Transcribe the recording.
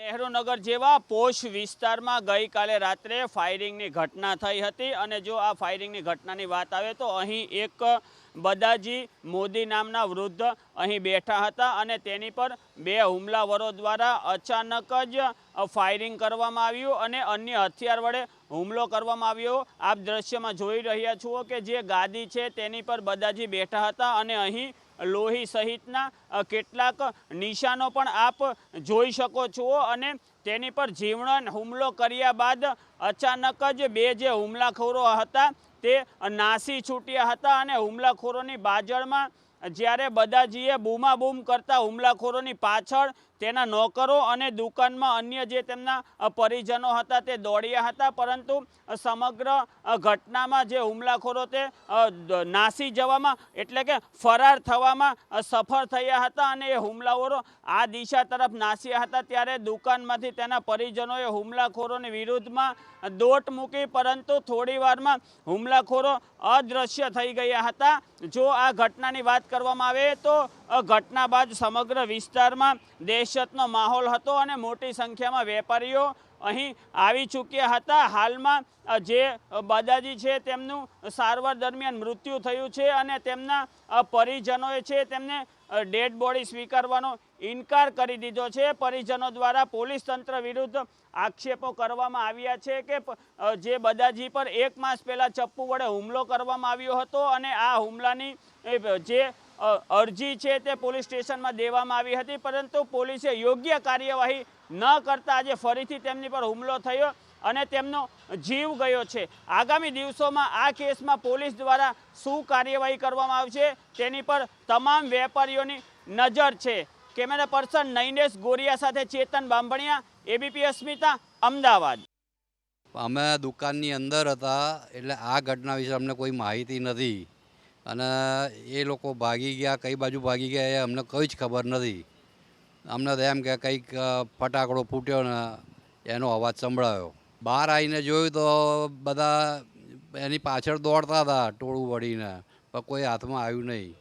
નહેરુનગર જેવા પોશ વિસ્તારમાં ગઈકાલે રાત્રે ફાયરિંગની ઘટના થઈ હતી અને જો આ ફાયરિંગની ઘટનાની વાત આવે તો અહીં એક બદાજી મોદી નામના વૃદ્ધ અહીં બેઠા હતા અને તેની પર બે હુમલાવરો દ્વારા અચાનક જ ફાયરિંગ કરવામાં આવ્યું અને અન્ય હથિયાર વડે હુમલો કરવામાં આવ્યો। આપ દ્રશ્યમાં જોઈ રહ્યા છો કે જે ગાદી છે તેની પર બદાજી બેઠા હતા અને અહીં લોહી સહિતના કેટલાક નિશાનો પણ આપ જોઈ શકો છો અને તેની પર જીવણ હુમલો કર્યા બાદ અચાનક જ બે જે હુમલાખોરો હતા તે નાસી છૂટ્યા હતા અને હુમલાખોરોની બાજળમાં જ્યારે બદાજીએ બૂમાબૂમ કરતા હુમલાખોરોની પાછળ તેના નોકરો અને દુકાનમાં અન્ય જે તેમના પરિજનો હતા તે દોડ્યા હતા, પરંતુ સમગ્ર ઘટનામાં જે હુમલાખોરો તે નાસી જવામાં એટલે કે ફરાર થવામાં સફળ થયા હતા અને એ હુમલાખોરો આ દિશા તરફ નાસ્યા હતા ત્યારે દુકાનમાંથી તેના પરિજનોએ હુમલાખોરોની વિરુદ્ધમાં દોટ મૂકી, પરંતુ થોડી વારમાં હુમલાખોરો અદૃશ્ય થઈ ગયા હતા। જો આ ઘટનાની વાત કરવામાં આવે તો ઘટના બાદ સમગ્ર વિસ્તારમાં દહેશતનો માહોલ હતો અને મોટી સંખ્યામાં વેપારીઓ અહીં આવી ચૂક્યા હતા। હાલમાં જે બદાજી છે તેમનું સારવાર દરમિયાન મૃત્યુ થયું છે અને તેમના પરિજનોએ છે તેમને ડેડ બોડી સ્વીકારવાનો ઇનકાર કરી દીધો છે। પરિજનો દ્વારા પોલીસ તંત્ર વિરુદ્ધ આક્ષેપો કરવામાં આવ્યા છે કે જે બદાજી પર 1 માસ પહેલાં ચપ્પુ વડે હુમલો કરવામાં આવ્યો હતો અને આ હુમલાની જે અરજી છે તે પોલીસ સ્ટેશનમાં દેવામાં આવી હતી, પરંતુ પોલીસે યોગ્ય કાર્યવાહી ન કરતા આજે ફરીથી તેમની પર હુમલો થયો અને તેમનો જીવ ગયો છે। આગામી દિવસોમાં આ કેસમાં પોલીસ દ્વારા શું કાર્યવાહી કરવામાં આવશે તેની પર તમામ વેપારીઓની નજર છે। કેમેરા પર્સન નૈનેશ ગોરિયા સાથે ચેતન બાંભણિયા, એબીપી અસ્મિતા, અમદાવાદ। અમે દુકાનની અંદર હતા એટલે આ ઘટના વિશે અમને કોઈ માહિતી નથી અને એ લોકો ભાગી ગયા, કઈ બાજુ ભાગી ગયા એ અમને કંઈ જ ખબર નથી। અમને તો એમ કે કંઈક ફટાકડો ફૂટ્યો ને એનો અવાજ સંભળાયો। બહાર આવીને જોયું તો બધા એની પાછળ દોડતા હતા ટોળું વળીને, પણ કોઈ હાથમાં આવ્યું નહીં।